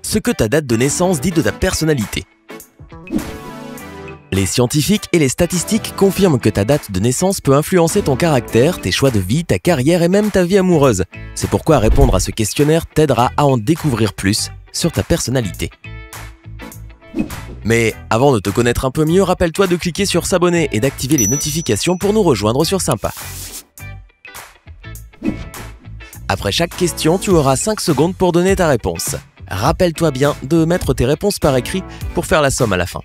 ce que ta date de naissance dit de ta personnalité. Les scientifiques et les statistiques confirment que ta date de naissance peut influencer ton caractère, tes choix de vie, ta carrière et même ta vie amoureuse. C'est pourquoi répondre à ce questionnaire t'aidera à en découvrir plus sur ta personnalité. Mais avant de te connaître un peu mieux, rappelle-toi de cliquer sur s'abonner et d'activer les notifications pour nous rejoindre sur Sympa. Après chaque question, tu auras 5 secondes pour donner ta réponse. Rappelle-toi bien de mettre tes réponses par écrit pour faire la somme à la fin.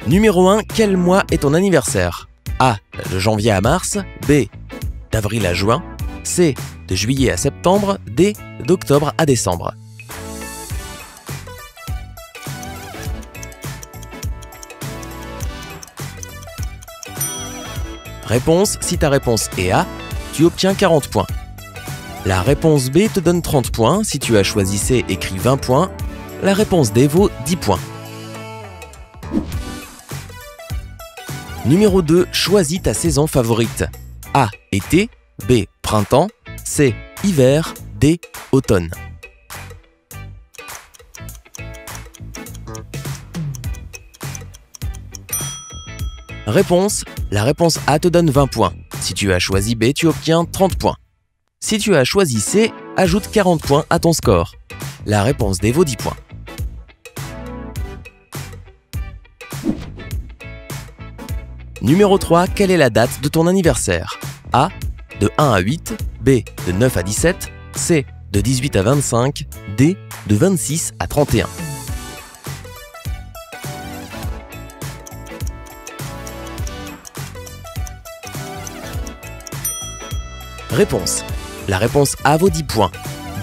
Numéro 1, quel mois est ton anniversaire? A. De janvier à mars. B. D'avril à juin. C. De juillet à septembre. D. D'octobre à décembre. Réponse, si ta réponse est A, tu obtiens 40 points. La réponse B te donne 30 points. Si tu as choisi C, écris 20 points. La réponse D vaut 10 points. Numéro 2, choisis ta saison favorite. A. Été. B. Printemps. C. Hiver. D. Automne. Réponse, la réponse A te donne 20 points. Si tu as choisi B, tu obtiens 30 points. Si tu as choisi C, ajoute 40 points à ton score. La réponse D vaut 10 points. Numéro 3, quelle est la date de ton anniversaire? A. De 1 à 8. B. De 9 à 17. C. De 18 à 25. D. De 26 à 31. Réponse. La réponse A vaut 10 points.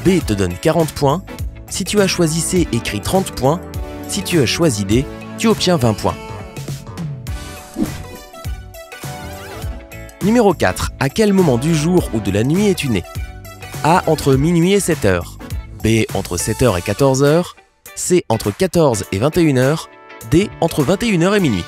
B te donne 40 points. Si tu as choisi C, écris 30 points. Si tu as choisi D, tu obtiens 20 points. Numéro 4. À quel moment du jour ou de la nuit es-tu né? A. Entre minuit et 7h. B. Entre 7h et 14h. C. Entre 14 et 21h. D. Entre 21h et minuit.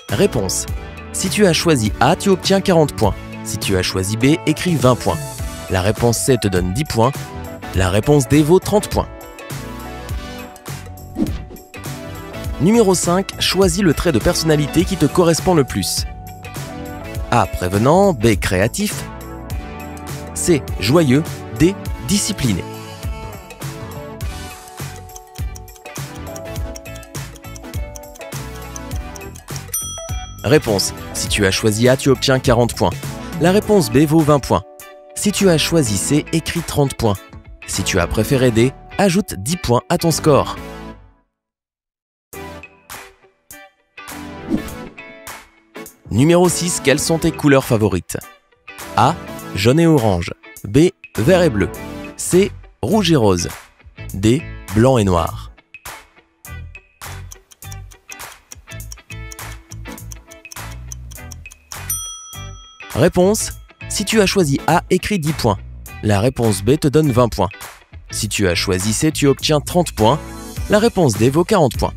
Réponse. Si tu as choisi A, tu obtiens 40 points. Si tu as choisi B, écris 20 points. La réponse C te donne 10 points. La réponse D vaut 30 points. Numéro 5, choisis le trait de personnalité qui te correspond le plus. A. Prévenant. B. Créatif. C. Joyeux. D. Discipliné. Réponse. Si tu as choisi A, tu obtiens 40 points. La réponse B vaut 20 points. Si tu as choisi C, écris 30 points. Si tu as préféré D, ajoute 10 points à ton score. Numéro 6, quelles sont tes couleurs favorites? A. Jaune et orange. B. Vert et bleu. C. Rouge et rose. D. Blanc et noir. Réponse. Si tu as choisi A, écris 10 points. La réponse B te donne 20 points. Si tu as choisi C, tu obtiens 30 points. La réponse D vaut 40 points.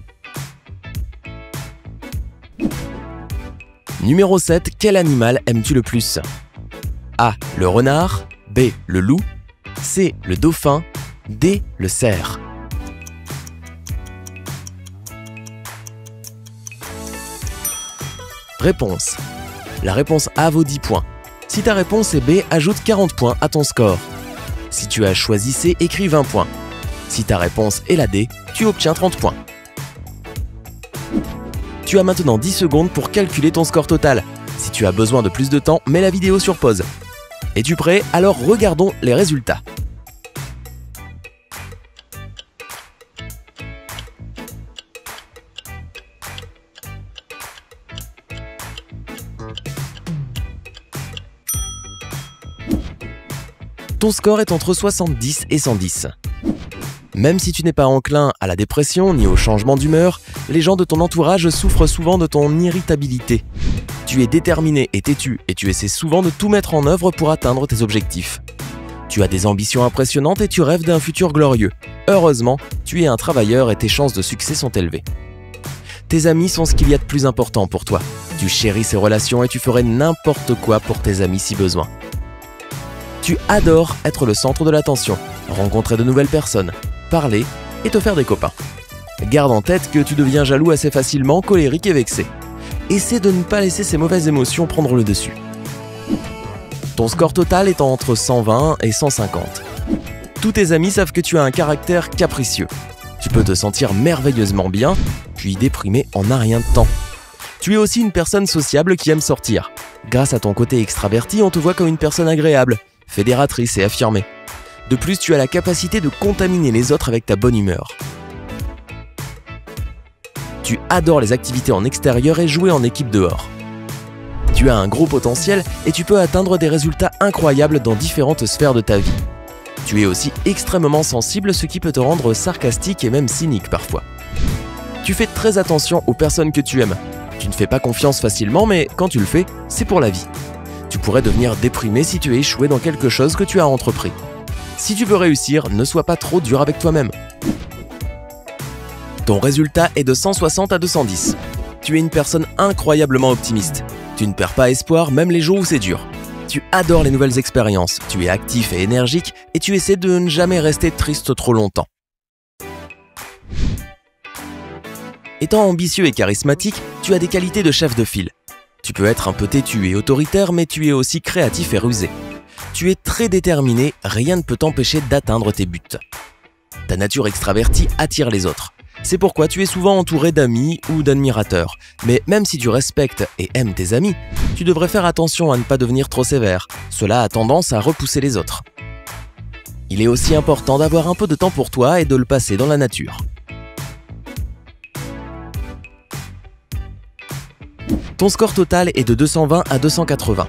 Numéro 7, quel animal aimes-tu le plus? A. Le renard. B. Le loup. C. Le dauphin. D. Le cerf. Réponse. La réponse A vaut 10 points. Si ta réponse est B, ajoute 40 points à ton score. Si tu as choisi C, écris 20 points. Si ta réponse est la D, tu obtiens 30 points. Tu as maintenant 10 secondes pour calculer ton score total. Si tu as besoin de plus de temps, mets la vidéo sur pause. Es-tu prêt? Alors regardons les résultats. Ton score est entre 70 et 110. Même si tu n'es pas enclin à la dépression ni au changement d'humeur, les gens de ton entourage souffrent souvent de ton irritabilité. Tu es déterminé et têtu et tu essaies souvent de tout mettre en œuvre pour atteindre tes objectifs. Tu as des ambitions impressionnantes et tu rêves d'un futur glorieux. Heureusement, tu es un travailleur et tes chances de succès sont élevées. Tes amis sont ce qu'il y a de plus important pour toi. Tu chéris ces relations et tu ferais n'importe quoi pour tes amis si besoin. Tu adores être le centre de l'attention, rencontrer de nouvelles personnes, parler et te faire des copains. Garde en tête que tu deviens jaloux assez facilement, colérique et vexé. Essaie de ne pas laisser ces mauvaises émotions prendre le dessus. Ton score total est entre 120 et 150. Tous tes amis savent que tu as un caractère capricieux. Tu peux te sentir merveilleusement bien, puis déprimé en un rien de temps. Tu es aussi une personne sociable qui aime sortir. Grâce à ton côté extraverti, on te voit comme une personne agréable, fédératrice et affirmée. De plus, tu as la capacité de contaminer les autres avec ta bonne humeur. Tu adores les activités en extérieur et jouer en équipe dehors. Tu as un gros potentiel et tu peux atteindre des résultats incroyables dans différentes sphères de ta vie. Tu es aussi extrêmement sensible, ce qui peut te rendre sarcastique et même cynique parfois. Tu fais très attention aux personnes que tu aimes. Tu ne fais pas confiance facilement, mais quand tu le fais, c'est pour la vie. Tu pourrais devenir déprimé si tu es échoué dans quelque chose que tu as entrepris. Si tu veux réussir, ne sois pas trop dur avec toi-même. Ton résultat est de 160 à 210. Tu es une personne incroyablement optimiste. Tu ne perds pas espoir même les jours où c'est dur. Tu adores les nouvelles expériences, tu es actif et énergique et tu essaies de ne jamais rester triste trop longtemps. Étant ambitieux et charismatique, tu as des qualités de chef de file. Tu peux être un peu têtu et autoritaire, mais tu es aussi créatif et rusé. Tu es très déterminé, rien ne peut t'empêcher d'atteindre tes buts. Ta nature extravertie attire les autres. C'est pourquoi tu es souvent entouré d'amis ou d'admirateurs. Mais même si tu respectes et aimes tes amis, tu devrais faire attention à ne pas devenir trop sévère. Cela a tendance à repousser les autres. Il est aussi important d'avoir un peu de temps pour toi et de le passer dans la nature. Ton score total est de 220 à 280.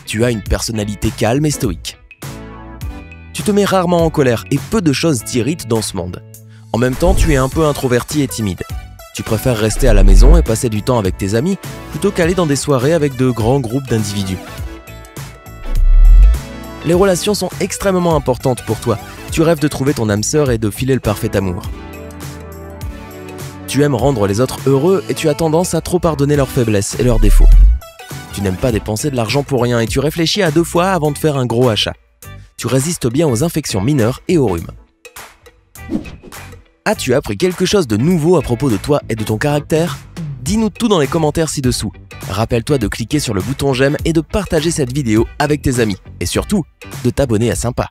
Tu as une personnalité calme et stoïque. Tu te mets rarement en colère et peu de choses t'irritent dans ce monde. En même temps, tu es un peu introverti et timide. Tu préfères rester à la maison et passer du temps avec tes amis plutôt qu'aller dans des soirées avec de grands groupes d'individus. Les relations sont extrêmement importantes pour toi. Tu rêves de trouver ton âme sœur et de filer le parfait amour. Tu aimes rendre les autres heureux et tu as tendance à trop pardonner leurs faiblesses et leurs défauts. Tu n'aimes pas dépenser de l'argent pour rien et tu réfléchis à 2 fois avant de faire un gros achat. Tu résistes bien aux infections mineures et aux rhumes. As-tu appris quelque chose de nouveau à propos de toi et de ton caractère? Dis-nous tout dans les commentaires ci-dessous. Rappelle-toi de cliquer sur le bouton j'aime et de partager cette vidéo avec tes amis. Et surtout, de t'abonner à Sympa.